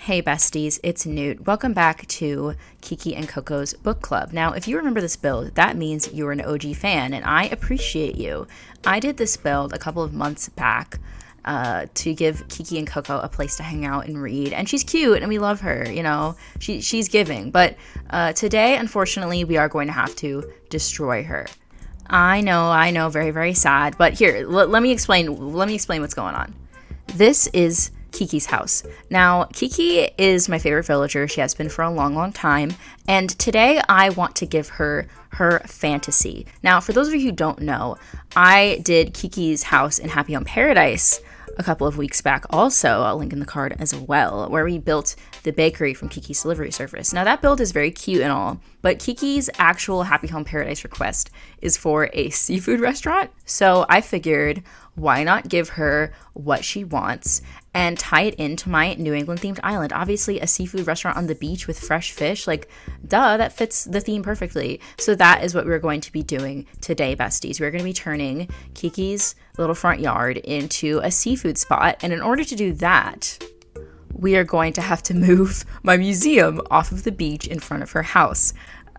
Hey besties, it's Newt. Welcome back to Kiki and Coco's book club. Now, if you remember this build, that means you're an OG fan, and I appreciate you. I did this build a couple of months back to give Kiki and Coco a place to hang out and read, and she's cute, and we love her, you know, she's giving. But today, unfortunately, we are going to have to destroy her. I know, very, very sad, but here, let me explain what's going on. This is Kiki's house. Now, Kiki is my favorite villager. She has been for a long, long time. And today I want to give her her fantasy. Now, for those of you who don't know, I did Kiki's house in Happy Home Paradise a couple of weeks back also. I'll link in the card as well, where we built the bakery from Kiki's delivery service. Now, that build is very cute and all, but Kiki's actual Happy Home Paradise request is for a seafood restaurant. So I figured, why not give her what she wants and tie it into my New England themed island? Obviously, a seafood restaurant on the beach with fresh fish, like, duh, that fits the theme perfectly. So that is what we're going to be doing today, besties. We're going to be turning Kiki's little front yard into a seafood spot. And in order to do that, we are going to have to move my museum off of the beach in front of her house.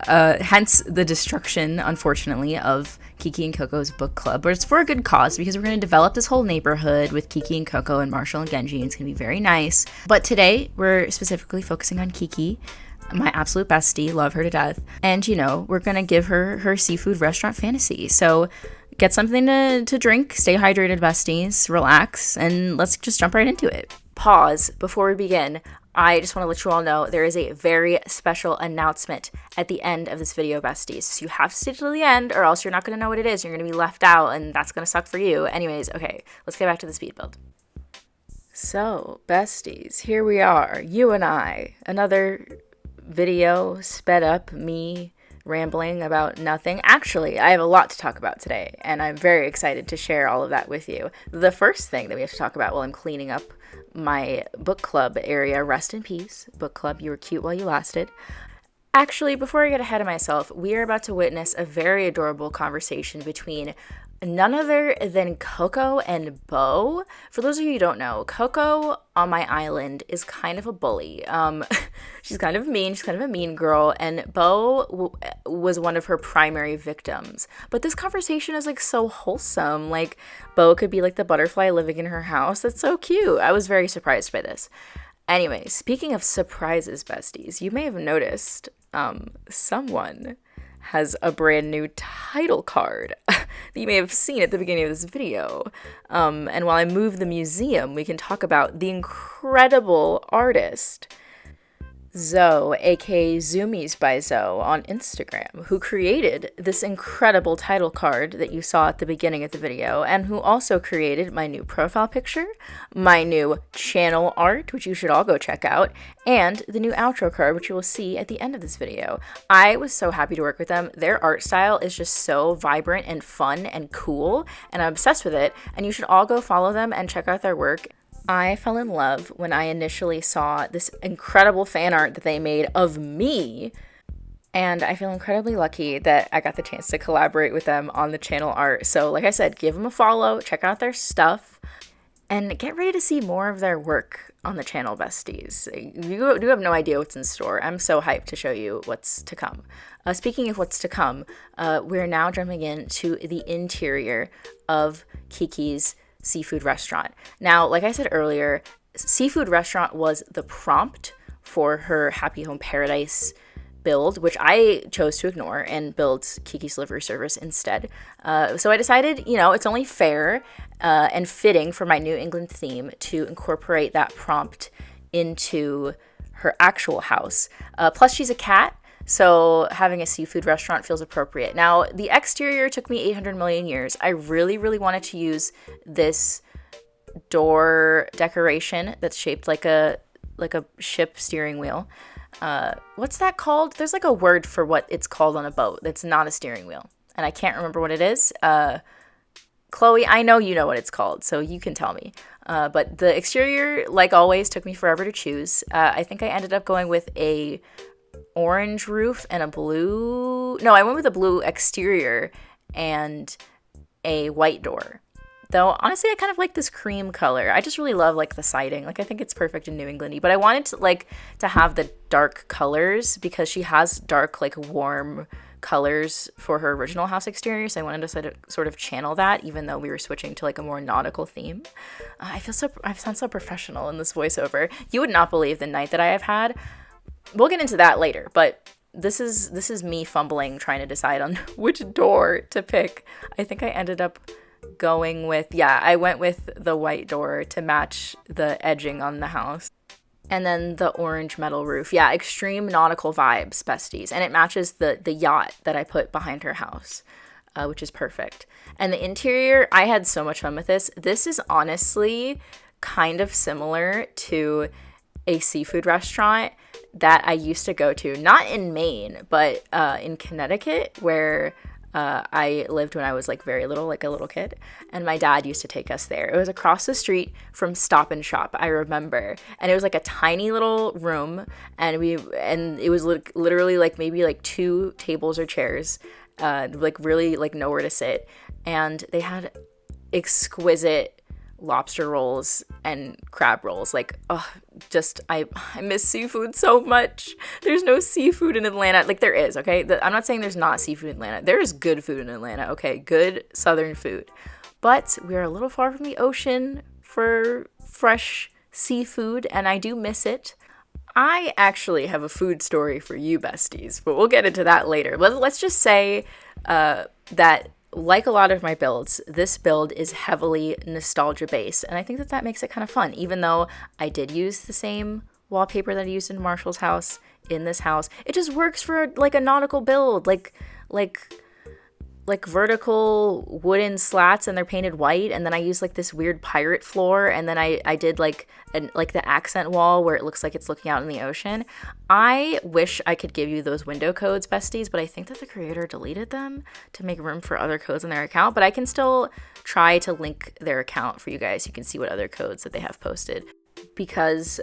Hence the destruction, unfortunately, of Kiki and Coco's book club, but it's for a good cause because we're going to develop this whole neighborhood with Kiki and Coco and Marshall and Genji, and it's going to be very nice. But today, we're specifically focusing on Kiki, my absolute bestie, love her to death, and, you know, we're going to give her her seafood restaurant fantasy. So get something to drink, stay hydrated, besties, relax, and let's just jump right into it. Pause before we begin. I just want to let you all know there is a very special announcement at the end of this video, besties. So you have to stay till the end or else you're not going to know what it is. You're going to be left out and that's going to suck for you. Anyways, okay, let's get back to the speed build. So, besties, here we are, you and I. Another video sped up, me rambling about nothing. Actually, I have a lot to talk about today and I'm very excited to share all of that with you. The first thing that we have to talk about while I'm cleaning up my book club area, rest in peace, book club, you were cute while you lasted. Actually, before I get ahead of myself, we are about to witness a very adorable conversation between none other than Coco and Bo. For those of you who don't know, Coco on my island is kind of a bully. She's kind of mean. She's kind of a mean girl. And Bo was one of her primary victims. But this conversation is like so wholesome. Like Bo could be like the butterfly living in her house. That's so cute. I was very surprised by this. Anyway, speaking of surprises, besties, you may have noticed someone has a brand new title card that you may have seen at the beginning of this video. And while I move the museum, we can talk about the incredible artist Zoe, aka Zoomies by Zoe on Instagram, who created this incredible title card that you saw at the beginning of the video, and who also created my new profile picture, my new channel art, which you should all go check out, and the new outro card, which you will see at the end of this video. I was so happy to work with them. Their art style is just so vibrant and fun and cool, and I'm obsessed with it, and you should all go follow them and check out their work. I fell in love when I initially saw this incredible fan art that they made of me, and I feel incredibly lucky that I got the chance to collaborate with them on the channel art. So like I said, give them a follow, check out their stuff, and get ready to see more of their work on the channel, besties. You do have no idea what's in store. I'm so hyped to show you what's to come. Speaking of what's to come, we're now jumping into the interior of Kiki's seafood restaurant. Now, like I said earlier, seafood restaurant was the prompt for her Happy Home Paradise build, which I chose to ignore and build Kiki's delivery service instead. So I decided, you know, it's only fair and fitting for my New England theme to incorporate that prompt into her actual house. Plus, she's a cat, so having a seafood restaurant feels appropriate. Now, the exterior took me 800 million years. I really, really wanted to use this door decoration that's shaped like a ship steering wheel. What's that called? There's like a word for what it's called on a boat that's not a steering wheel, and I can't remember what it is. Chloe, I know you know what it's called, so you can tell me. But the exterior, like always, took me forever to choose. I think I ended up going with a orange roof and a blue, no, I went with a blue exterior and a white door. Though, honestly, I kind of like this cream color. I just really love, like, the siding. Like, I think it's perfect in New Englandy. But I wanted to, like, to have the dark colors because she has dark, like, warm colors for her original house exterior. So I wanted to sort of channel that, even though we were switching to, like, a more nautical theme. I sound so professional in this voiceover. You would not believe the night that I have had. We'll get into that later, but this is me fumbling, trying to decide on which door to pick. I think I ended up I went with the white door to match the edging on the house. And then the orange metal roof. Yeah, extreme nautical vibes, besties. And it matches the yacht that I put behind her house, which is perfect. And the interior, I had so much fun with this. This is honestly kind of similar to a seafood restaurant that I used to go to, not in Maine, but in Connecticut, where I lived when I was like very little, like a little kid, and my dad used to take us there. It was across the street from Stop and Shop, I remember, and it was like a tiny little room, and it was literally like maybe like 2 tables or chairs, like really like nowhere to sit, and they had exquisite lobster rolls and crab rolls. Like, oh, just I miss seafood so much. There's no seafood in Atlanta. Like, there is, okay? I'm not saying there's not seafood in Atlanta. There is good food in Atlanta, okay? Good southern food. But we're a little far from the ocean for fresh seafood, and I do miss it. I actually have a food story for you, besties, but we'll get into that later. Let's just say that, like a lot of my builds, this build is heavily nostalgia based, and I think that makes it kind of fun, even though I did use the same wallpaper that I used in Marshall's house in this house. It just works for like a nautical build, like vertical wooden slats, and they're painted white, and then I use like this weird pirate floor, and then I did like the accent wall where it looks like it's looking out in the ocean. I wish I could give you those window codes, besties, but I think that the creator deleted them to make room for other codes in their account, but I can still try to link their account for you guys. You can see what other codes that they have posted, because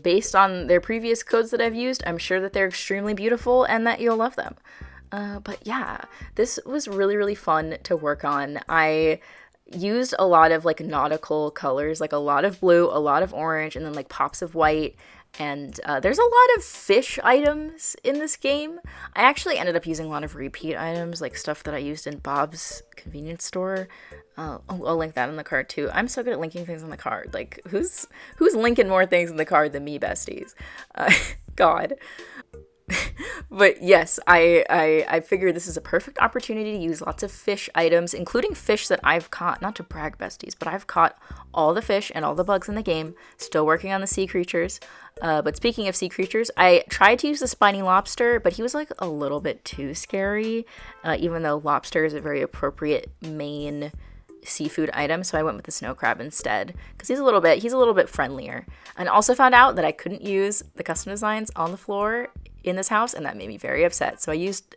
based on their previous codes that I've used, I'm sure that they're extremely beautiful and that you'll love them. But yeah, this was really, really fun to work on. I used a lot of like nautical colors, like a lot of blue, a lot of orange, and then like pops of white. And there's a lot of fish items in this game. I actually ended up using a lot of repeat items, like stuff that I used in Bob's convenience store. I'll link that in the card too. I'm so good at linking things on the card. Like, who's linking more things in the card than me, besties? God. But yes, I figured this is a perfect opportunity to use lots of fish items, including fish that I've caught. Not to brag, besties, but I've caught all the fish and all the bugs in the game. Still working on the sea creatures. But speaking of sea creatures, I tried to use the spiny lobster, but he was like a little bit too scary, even though lobster is a very appropriate main seafood item, so I went with the snow crab instead, because he's a little bit friendlier. And also found out that I couldn't use the custom designs on the floor in this house, and that made me very upset. So I used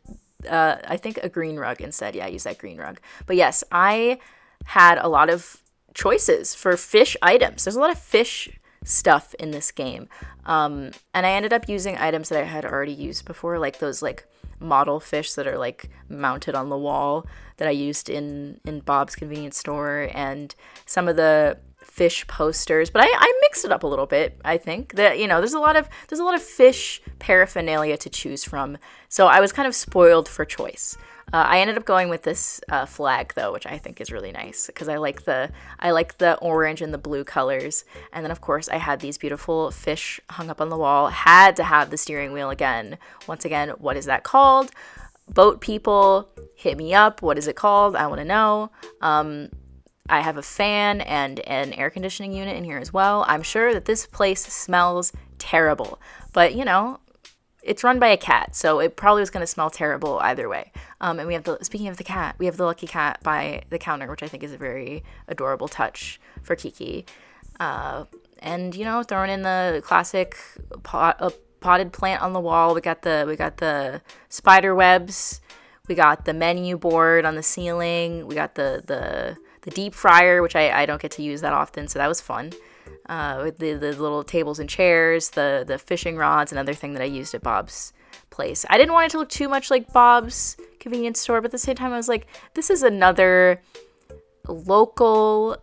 I think a green rug instead. Yeah, I used that green rug. But yes, I had a lot of choices for fish items. There's a lot of fish stuff in this game, and I ended up using items that I had already used before, like those like model fish that are like mounted on the wall that I used in Bob's convenience store, and some of the fish posters, but I mixed it up a little bit. I think that, you know, there's a lot of fish paraphernalia to choose from, so I was kind of spoiled for choice. I ended up going with this flag though, which I think is really nice because I like the orange and the blue colors. And then of course I had these beautiful fish hung up on the wall. Had to have the steering wheel again. Once again, what is that called? Boat people, hit me up. What is it called? I want to know. I have a fan and an air conditioning unit in here as well. I'm sure that this place smells terrible, but you know, it's run by a cat, so it probably was going to smell terrible either way. And we have speaking of the cat, we have the lucky cat by the counter, which I think is a very adorable touch for Kiki. And you know, throwing in the classic potted plant on the wall. We got the spider webs. We got the menu board on the ceiling. We got the deep fryer, which I don't get to use that often, so that was fun. With the little tables and chairs, the fishing rods, another thing that I used at Bob's place. I didn't want it to look too much like Bob's convenience store, but at the same time I was like, this is another local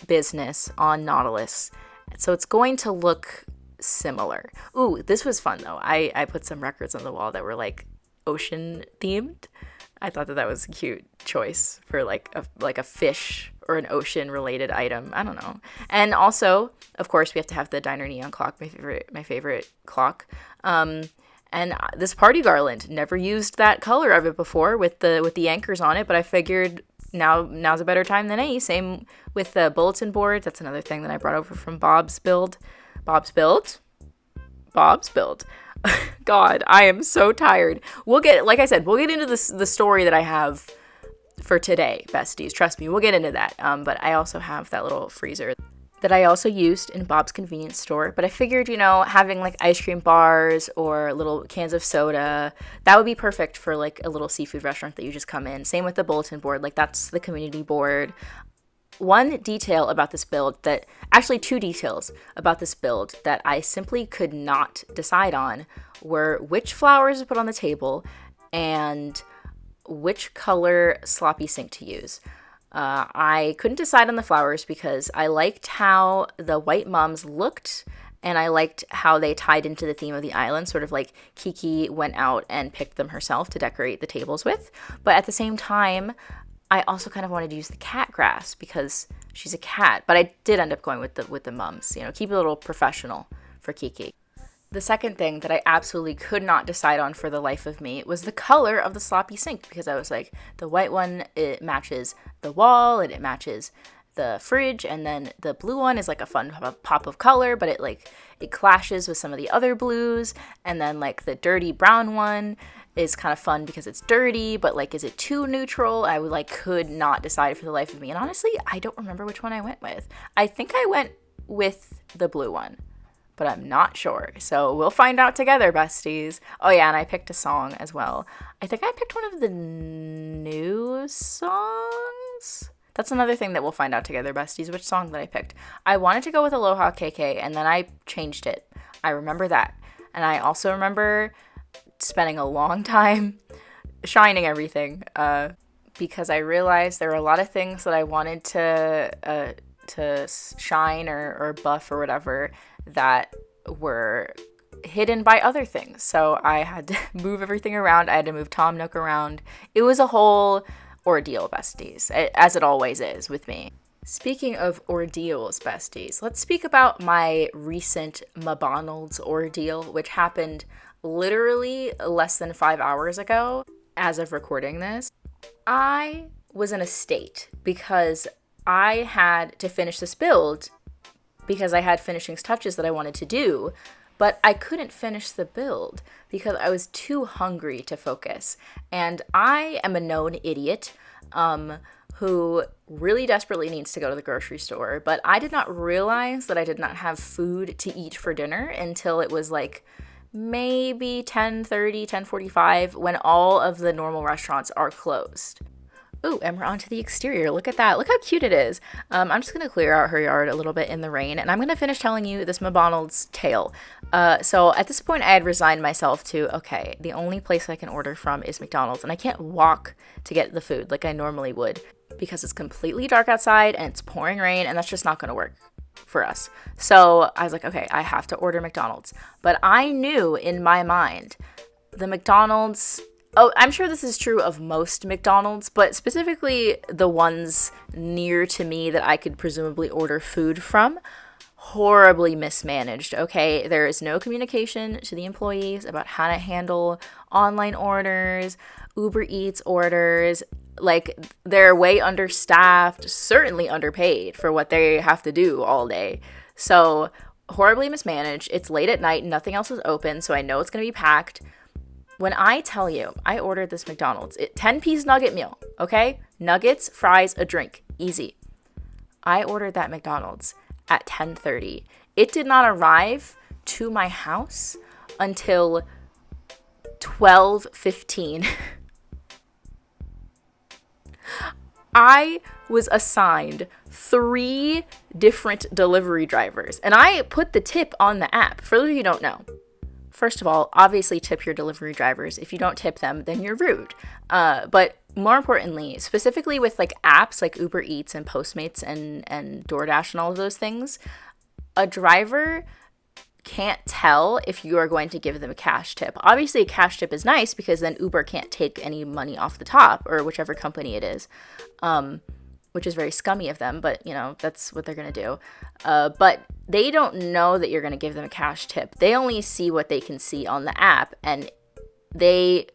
business on Nautilus. So it's going to look similar. Ooh, this was fun though. I put some records on the wall that were like ocean themed. I thought that was a cute choice for like a fish or an ocean related item. I don't know. And also, of course, we have to have the diner neon clock, my favorite clock. And this party garland, never used that color of it before with the anchors on it, but I figured now's a better time than any. Same with the bulletin board. That's another thing that I brought over from Bob's Build. Bob's Build. God, I am so tired. Like I said, we'll get into the story that I have for today, besties. Trust me, we'll get into that. But I also have that little freezer that I also used in Bob's convenience store. But I figured, having like ice cream bars or little cans of soda, that would be perfect for like a little seafood restaurant that you just come in. Same with the bulletin board. Like that's the community board. One detail about this build two details about this build that I simply could not decide on were which flowers to put on the table and which color sloppy sink to use. I couldn't decide on the flowers because I liked how the white mums looked and I liked how they tied into the theme of the island, sort of like Kiki went out and picked them herself to decorate the tables with. But at the same time, I also kind of wanted to use the cat grass because she's a cat, but I did end up going with the mums, keep it a little professional for Kiki. The second thing that I absolutely could not decide on for the life of me was the color of the sloppy sink, because I was like, the white one, it matches the wall and it matches the fridge, and then the blue one is like a fun pop of color, but it clashes with some of the other blues, and then like the dirty brown one is kind of fun because it's dirty, but like, is it too neutral? I could not decide for the life of me. And honestly, I don't remember which one I went with. I think I went with the blue one, but I'm not sure. So we'll find out together, besties. Oh yeah, and I picked a song as well. I think I picked one of the new songs. That's another thing that we'll find out together, besties, which song that I picked. I wanted to go with Aloha KK, and then I changed it. I remember that. And I also remember spending a long time shining everything because I realized there were a lot of things that I wanted to shine or buff or whatever that were hidden by other things. So I had to move everything around. I had to move Tom Nook around. It was a whole ordeal, besties, as it always is with me. Speaking of ordeals, besties, let's speak about my recent McDonald's ordeal, which happened literally less than 5 hours ago as of recording this. I was in a state because I had to finish this build because I had finishing touches that I wanted to do, but I couldn't finish the build because I was too hungry to focus. And I am a known idiot who really desperately needs to go to the grocery store, but I did not realize that I did not have food to eat for dinner until it was like maybe 10:30, 10:45, when all of the normal restaurants are closed. Ooh, and we're onto the exterior. Look at that. Look how cute it is. I'm just going to clear out her yard a little bit in the rain, and I'm going to finish telling you this McDonald's tale. So at this point, I had resigned myself to, okay, the only place I can order from is McDonald's, and I can't walk to get the food like I normally would because it's completely dark outside and it's pouring rain, and that's just not going to work for us. So I was like, okay, I have to order McDonald's. But I knew in my mind the McDonald's, I'm sure this is true of most McDonald's, but specifically the ones near to me that I could presumably order food from, horribly mismanaged, okay? There is no communication to the employees about how to handle online orders, Uber Eats orders. Like, they're way understaffed, certainly underpaid for what they have to do all day. So, horribly mismanaged. It's late at night, nothing else is open, so I know it's going to be packed. When I tell you, I ordered this McDonald's, 10-piece nugget meal, okay? Nuggets, fries, a drink, easy. I ordered that McDonald's at 10:30. It did not arrive to my house until 12:15. I was assigned 3 different delivery drivers, and I put the tip on the app. For those of you who don't know, First of all, obviously tip your delivery drivers. If you don't tip them, then you're rude. But more importantly, specifically with like apps like Uber Eats and Postmates and DoorDash and all of those things, a driver can't tell if you are going to give them a cash tip. Obviously, a cash tip is nice because then Uber can't take any money off the top, or whichever company it is, which is very scummy of them, but, you know, that's what they're going to do. But they don't know that you're going to give them a cash tip. They only see what they can see on the app, and they're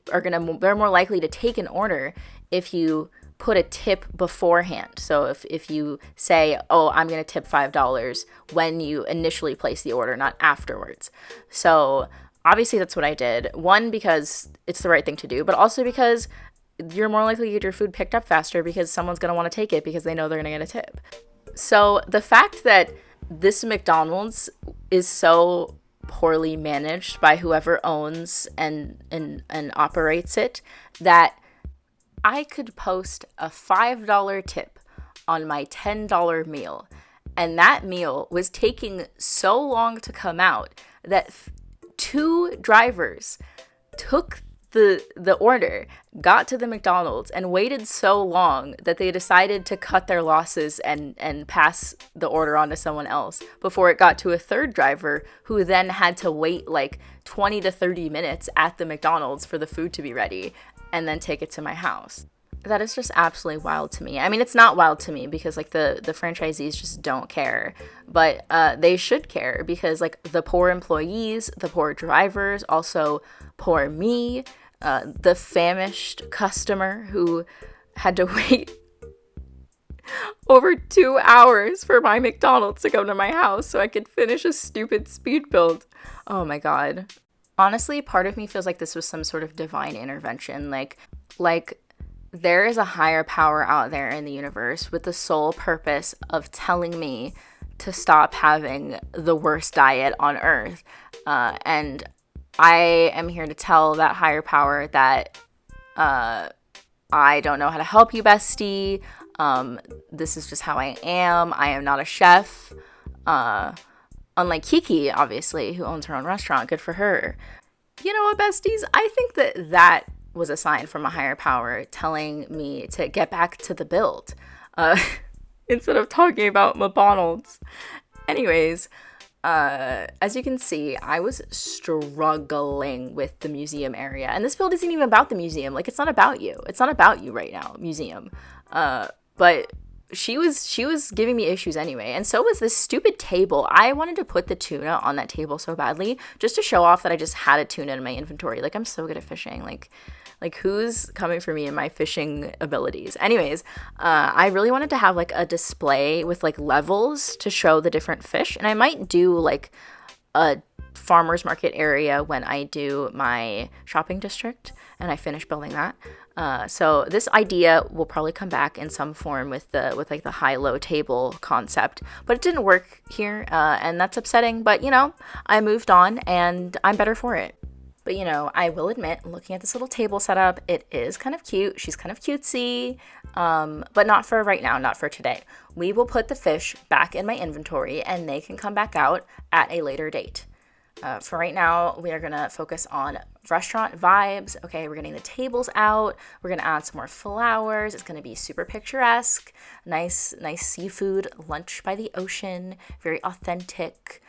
more likely to take an order if you put a tip beforehand. So if you say, oh, I'm going to tip $5 when you initially place the order, not afterwards. So obviously that's what I did. One, because it's the right thing to do, but also because you're more likely to get your food picked up faster because someone's going to want to take it because they know they're going to get a tip. So the fact that this McDonald's is so poorly managed by whoever owns and operates it, that I could post a $5 tip on my $10 meal, and that meal was taking so long to come out that 2 drivers took the order, got to the McDonald's, and waited so long that they decided to cut their losses and pass the order on to someone else before it got to a 3rd driver, who then had to wait like 20 to 30 minutes at the McDonald's for the food to be ready and then take it to my house. That is just absolutely wild to me. I mean, it's not wild to me because like the franchisees just don't care, but they should care because like the poor employees, the poor drivers, also poor me, the famished customer who had to wait over 2 hours for my McDonald's to come to my house so I could finish a stupid speed build. Oh my God. Honestly, part of me feels like this was some sort of divine intervention. Like there is a higher power out there in the universe with the sole purpose of telling me to stop having the worst diet on earth. And I am here to tell that higher power that I don't know how to help you, bestie. This is just how I am. I am not a chef. Unlike Kiki, obviously, who owns her own restaurant. Good for her. You know what, besties? I think that was a sign from a higher power telling me to get back to the build instead of talking about McDonald's. Anyways, as you can see, I was struggling with the museum area, and this build isn't even about the museum. Like, it's not about you. It's not about you right now, museum. But she was giving me issues anyway, and so was this stupid table. I wanted to put the tuna on that table so badly just to show off that I just had a tuna in my inventory. Like, I'm so good at fishing. Like who's coming for me and my fishing abilities? Anyways, I really wanted to have like a display with like levels to show the different fish, and I might do like a farmer's market area when I do my shopping district and I finish building that. So this idea will probably come back in some form with like the high-low table concept, but it didn't work here, and that's upsetting. But you know, I moved on and I'm better for it. But you know, I will admit, looking at this little table setup, it is kind of cute. She's kind of cutesy, but not for right now, not for today. We will put the fish back in my inventory and they can come back out at a later date. For right now, we are going to focus on restaurant vibes. Okay, we're getting the tables out. We're going to add some more flowers. It's going to be super picturesque. Nice seafood lunch by the ocean. Very authentic.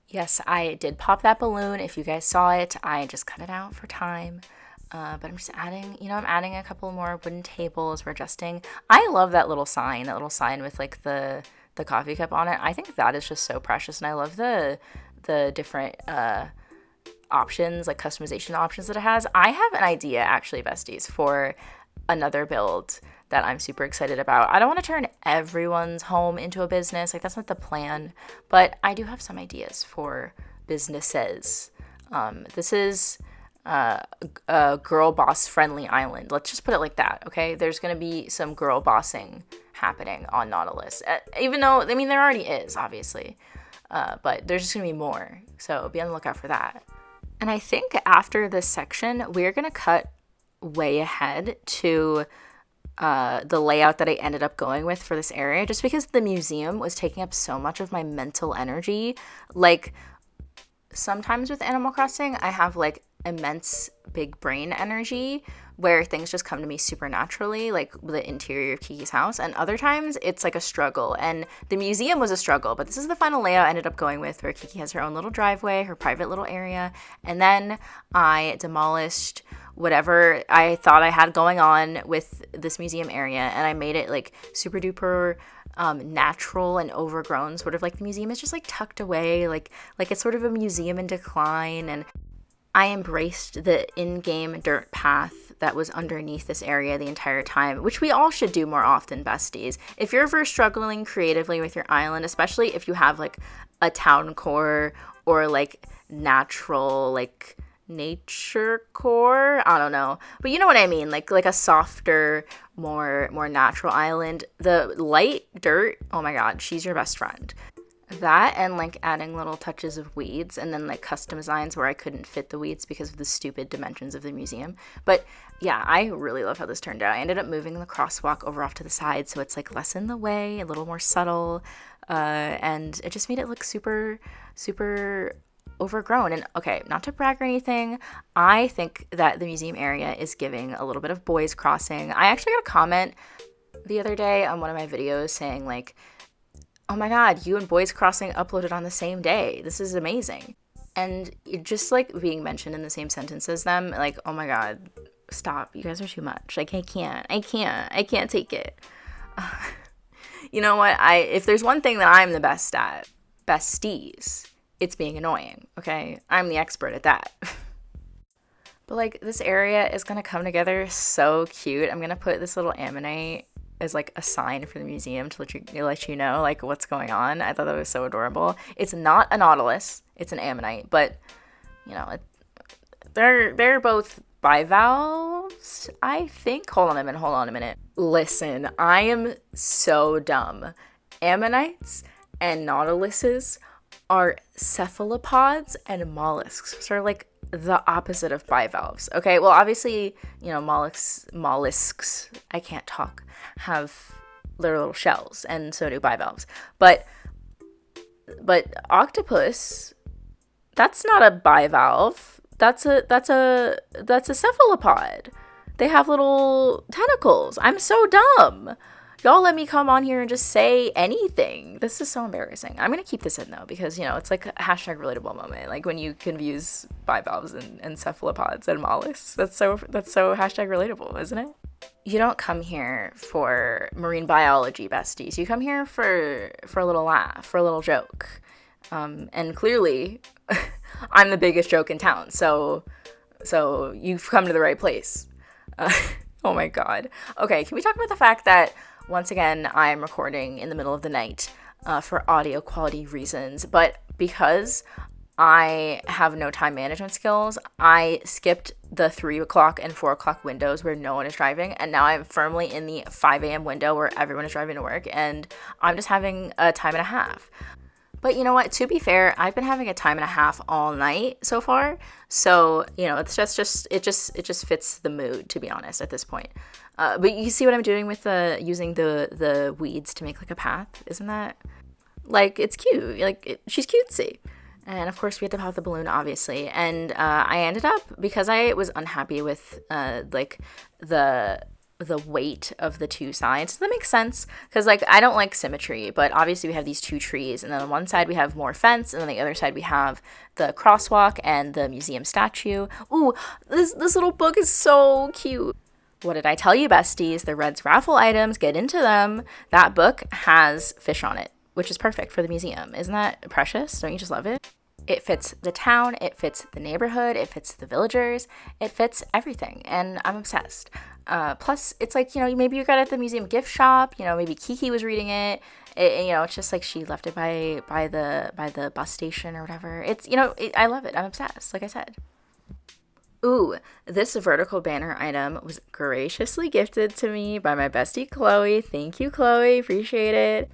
Yes, I did pop that balloon. If you guys saw it, I just cut it out for time. But I'm just adding, I'm adding a couple more wooden tables. We're adjusting. I love that little sign with like the coffee cup on it. I think that is just so precious. And I love the different options, like customization options that it has. I have an idea, actually, besties, for another build that I'm super excited about. I don't want to turn everyone's home into a business. Like, that's not the plan. But I do have some ideas for businesses. This is a girl boss friendly island. Let's just put it like that, okay? There's going to be some girl bossing happening on Nautilus. Even though, I mean, there already is, obviously. But there's just going to be more. So be on the lookout for that. And I think after this section, we're going to cut way ahead to the layout that I ended up going with for this area, just because the museum was taking up so much of my mental energy. Like, sometimes with Animal Crossing, I have like immense big brain energy where things just come to me super naturally, like the interior of Kiki's house. And other times it's like a struggle. And the museum was a struggle, but this is the final layout I ended up going with, where Kiki has her own little driveway, her private little area. And then I demolished whatever I thought I had going on with this museum area, and I made it like super duper natural and overgrown, sort of like the museum is just like tucked away, like it's sort of a museum in decline. And I embraced the in-game dirt path that was underneath this area the entire time, which we all should do more often, besties. If you're ever struggling creatively with your island, especially if you have like a town core or like natural, like nature core, I don't know, but you know what I mean, like a softer, more natural island, the light dirt, oh my god, she's your best friend. That, and like adding little touches of weeds, and then like custom designs where I couldn't fit the weeds because of the stupid dimensions of the museum. But yeah, I really love how this turned out. I ended up moving the crosswalk over off to the side, so it's like less in the way, a little more subtle, and it just made it look super overgrown. And okay, not to brag or anything, I think that the museum area is giving a little bit of Boys Crossing. I actually got a comment the other day on one of my videos saying like, oh my god, you and Boys Crossing uploaded on the same day. This is amazing. And just like being mentioned in the same sentence as them, like, oh my god, stop. You guys are too much. Like, I can't take it. You know what? If there's one thing that I'm the best at, besties, it's being annoying, okay? I'm the expert at that. But like, this area is gonna come together so cute. I'm gonna put this little ammonite as like a sign for the museum to let you know like what's going on. I thought that was so adorable. It's not a nautilus, it's an ammonite, but you know, they're both bivalves, I think. Hold on a minute. Listen, I am so dumb. Ammonites and nautiluses are cephalopods and mollusks. So like the opposite of bivalves. Okay, well obviously, you know, mollusks, I can't talk, have their little shells, and so do bivalves. But octopus, that's not a bivalve. That's a cephalopod. They have little tentacles. I'm so dumb. Y'all let me come on here and just say anything. This is so embarrassing. I'm going to keep this in, though, because, you know, it's like a hashtag relatable moment. Like, when you confuse bivalves and cephalopods and mollusks. That's so hashtag relatable, isn't it? You don't come here for marine biology, besties. You come here for a little laugh, for a little joke. And clearly, I'm the biggest joke in town. So you've come to the right place. Oh, my God. Okay, can we talk about the fact that once again, I'm recording in the middle of the night for audio quality reasons, but because I have no time management skills, I skipped the 3 o'clock and 4 o'clock windows where no one is driving, and now I'm firmly in the 5 a.m. window where everyone is driving to work, and I'm just having a time and a half. But you know what? To be fair, I've been having a time and a half all night so far. So, you know, it just fits the mood, to be honest, at this point. But you see what I'm doing with using the weeds to make like a path? Isn't that like, it's cute? Like, she's cutesy. And of course we had to pop the balloon, obviously. And I ended up, because I was unhappy with like the weight of the two sides. Does that make sense? Because like, I don't like symmetry, but obviously we have these two trees, and then on one side we have more fence, and on the other side we have the crosswalk and the museum statue. Ooh, this little book is so cute. What did I tell you, besties? The Reds raffle items, get into them. That book has fish on it, which is perfect for the museum. Isn't that precious? Don't you just love it? It fits the town, it fits the neighborhood, it fits the villagers, it fits everything, and I'm obsessed. Plus, it's like, you know, maybe you got it at the museum gift shop, you know, maybe Kiki was reading it, you know, it's just like she left it by the bus station or whatever. It's, you know, I love it. I'm obsessed, like I said. Ooh, this vertical banner item was graciously gifted to me by my bestie Chloe. Thank you, Chloe. Appreciate it.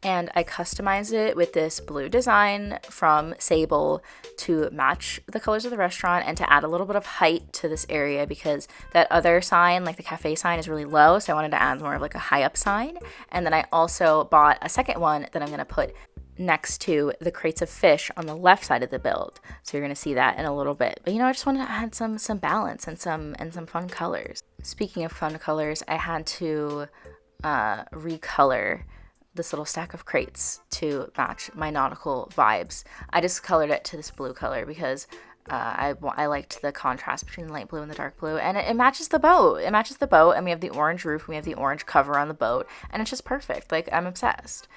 And I customized it with this blue design from Sable to match the colors of the restaurant and to add a little bit of height to this area, because that other sign, like the cafe sign, is really low, so I wanted to add more of like a high up sign. And then I also bought a second one that I'm going to put next to the crates of fish on the left side of the build. So you're going to see that in a little bit. But I just wanted to add some balance and some fun colors. Speaking of fun colors, I had to recolor this little stack of crates to match my nautical vibes. I just colored it to this blue color because I liked the contrast between the light blue and the dark blue, and it matches the boat. It matches the boat, and we have the orange roof, and we have the orange cover on the boat, and it's just perfect. Like, I'm obsessed.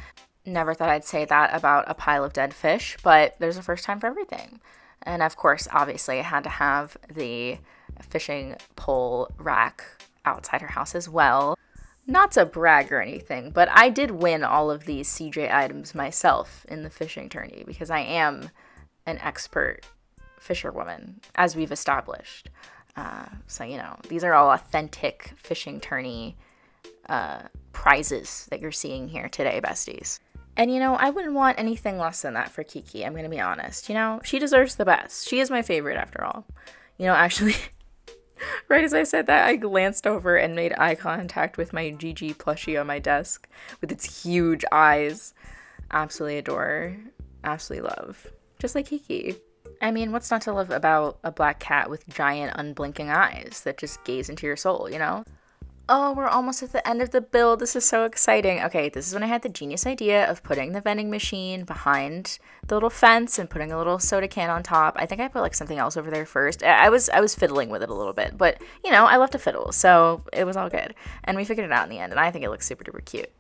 Never thought I'd say that about a pile of dead fish, but there's a first time for everything. And of course, obviously, I had to have the fishing pole rack outside her house as well. Not to brag or anything, but I did win all of these CJ items myself in the fishing tourney because I am an expert fisherwoman, as we've established. So, these are all authentic fishing tourney prizes that you're seeing here today, besties. And, I wouldn't want anything less than that for Kiki. I'm going to be honest. She deserves the best. She is my favorite after all. Actually, right as I said that, I glanced over and made eye contact with my Gigi plushie on my desk with its huge eyes. Absolutely adore. Absolutely love. Just like Kiki. I mean, what's not to love about a black cat with giant unblinking eyes that just gaze into your soul, Oh, we're almost at the end of the build. This is so exciting. Okay, this is when I had the genius idea of putting the vending machine behind the little fence and putting a little soda can on top. I think I put something else over there first. I was fiddling with it a little bit, but I love to fiddle, so it was all good. And we figured it out in the end, and I think it looks super duper cute.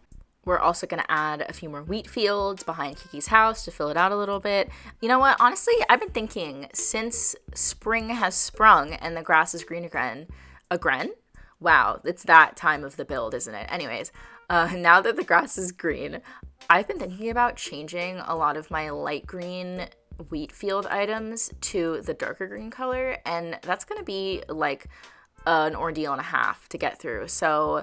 We're also going to add a few more wheat fields behind Kiki's house to fill it out a little bit. You know what? Honestly, I've been thinking since spring has sprung and the grass is green again. Wow, it's that time of the build, isn't it? Anyways, now that the grass is green, I've been thinking about changing a lot of my light green wheat field items to the darker green color, and that's going to be like an ordeal and a half to get through. So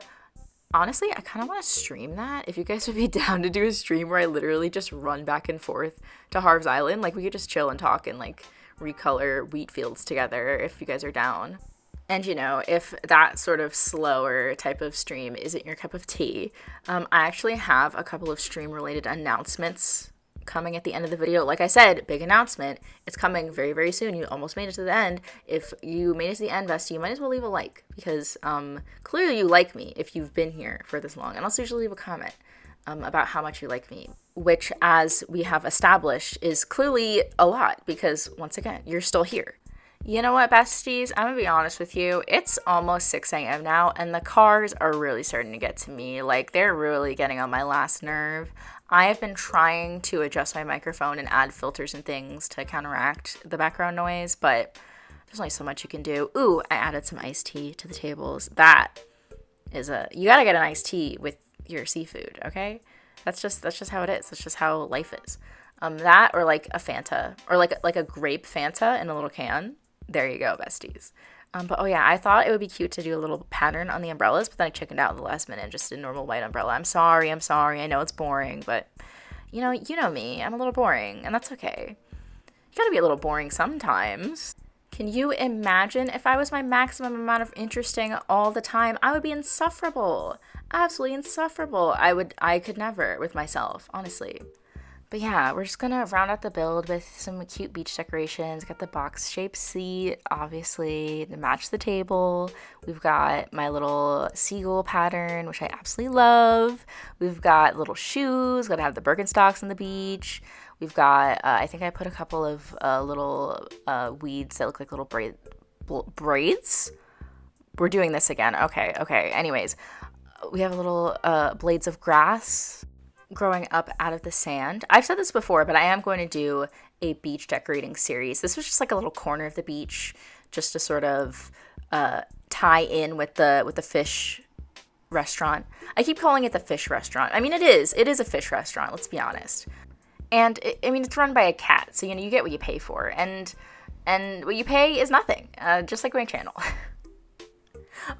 honestly, I kind of want to stream that. If you guys would be down to do a stream where I literally just run back and forth to Harv's Island, like we could just chill and talk and recolor wheat fields together if you guys are down. And if that sort of slower type of stream isn't your cup of tea, I actually have a couple of stream related announcements coming at the end of the video. Like I said, big announcement. It's coming very, very soon. You almost made it to the end. If you made it to the end, bestie, you might as well leave a like because clearly you like me if you've been here for this long. And also usually leave a comment about how much you like me, which, as we have established, is clearly a lot because, once again, you're still here. You know what, besties? I'm going to be honest with you. It's almost 6 a.m. now, and the cars are really starting to get to me. They're really getting on my last nerve. I have been trying to adjust my microphone and add filters and things to counteract the background noise, but there's only so much you can do. Ooh, I added some iced tea to the tables. That is you got to get an iced tea with your seafood, okay? That's just how it is. That's just how life is. That or a Fanta or like a grape Fanta in a little can. There you go, besties. But oh yeah, I thought it would be cute to do a little pattern on the umbrellas, but then I chickened out at the last minute and just did a normal white umbrella. I'm sorry. I know it's boring, but you know me. I'm a little boring, and that's okay. You gotta be a little boring sometimes. Can you imagine if I was my maximum amount of interesting all the time? I would be insufferable. Absolutely insufferable. I could never with myself, honestly. But yeah, we're just gonna round out the build with some cute beach decorations. Got the box-shaped seat, obviously, to match the table. We've got my little seagull pattern, which I absolutely love. We've got little shoes, gotta have the Birkenstocks on the beach. We've got, I think I put a couple of little weeds that look like little braids. We're doing this again. Okay. Anyways, we have a little blades of grass growing up out of the sand. I've said this before, but I am going to do a beach decorating series. This was just a little corner of the beach just to sort of tie in with the fish restaurant. I keep calling it the fish restaurant. I mean, it is a fish restaurant, let's be honest. And it's run by a cat, so you get what you pay for, and what you pay is nothing, just like my channel.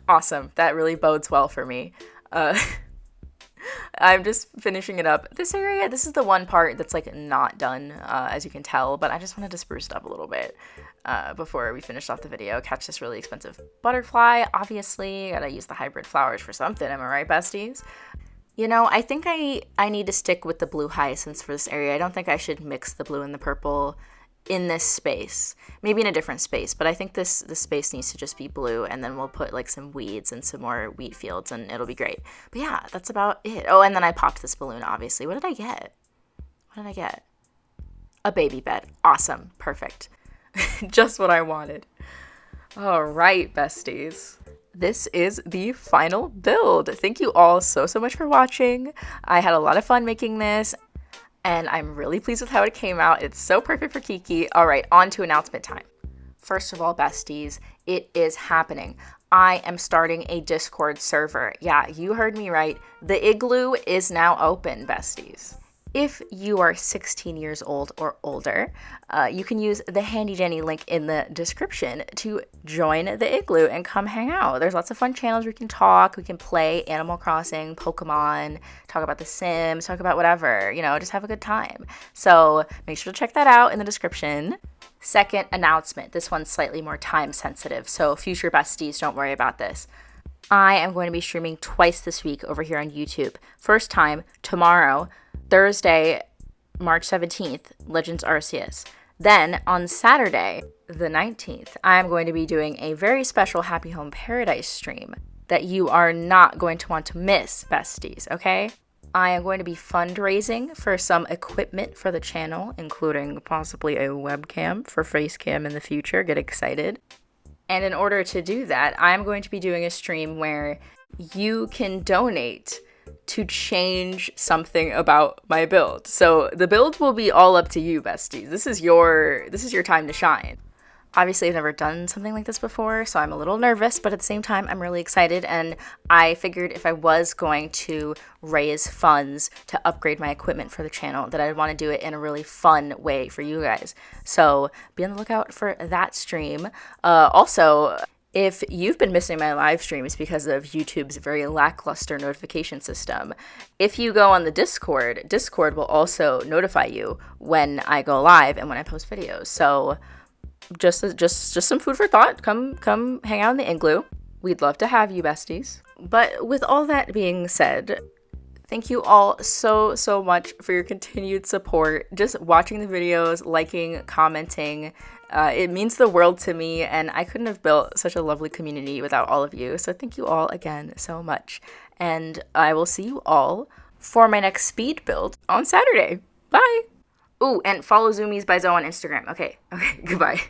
Awesome. That really bodes well for me. I'm just finishing it up. This area, this is the one part that's not done, as you can tell, but I just wanted to spruce it up a little bit before we finish off the video. Catch this really expensive butterfly, obviously. Gotta use the hybrid flowers for something, am I right, besties? You know, I think I need to stick with the blue hyacinths for this area. I don't think I should mix the blue and the purple in this space. Maybe in a different space, but I think this space needs to just be blue, and then we'll put like some weeds and some more wheat fields and it'll be great. But yeah, that's about it. Oh, and then I popped this balloon, obviously. What did I get? What did I get? A baby bed. Awesome. Perfect. Just what I wanted. All right, besties. This is the final build. Thank you all so much for watching. I had a lot of fun making this, and I'm really pleased with how it came out. It's so perfect for Kiki. All right, on to announcement time. First of all, besties, it is happening. I am starting a Discord server. Yeah, you heard me right. The Igloo is now open, besties. If you are 16 years old or older, you can use the handy dandy link in the description to join the Igloo and come hang out. There's lots of fun channels where we can talk, we can play Animal Crossing, Pokemon, talk about The Sims, talk about whatever, you know, just have a good time. So make sure to check that out in the description. Second announcement, this one's slightly more time sensitive, so future besties, don't worry about this. I am going to be streaming twice this week over here on YouTube. First time tomorrow, Thursday, March 17th, Legends Arceus. Then on Saturday, the 19th, I'm going to be doing a very special Happy Home Paradise stream that you are not going to want to miss, besties, okay? I am going to be fundraising for some equipment for the channel, including possibly a webcam for Facecam in the future. Get excited. And in order to do that, I'm going to be doing a stream where you can donate to change something about my build. So the build will be all up to you, besties. This is your time to shine. Obviously, I've never done something like this before, so I'm a little nervous, but at the same time, I'm really excited, and I figured if I was going to raise funds to upgrade my equipment for the channel, that I'd want to do it in a really fun way for you guys. So be on the lookout for that stream. Also, if you've been missing my live streams because of YouTube's very lackluster notification system, if you go on the Discord will also notify you when I go live and when I post videos. So just some food for thought. Come hang out in the Igloo. We'd love to have you, besties. But with all that being said, thank you all so much for your continued support. Just watching the videos, liking, commenting. It means the world to me, and I couldn't have built such a lovely community without all of you. So thank you all again so much. And I will see you all for my next speed build on Saturday. Bye! Ooh, and follow Zoomies by Zoe on Instagram. Okay, goodbye.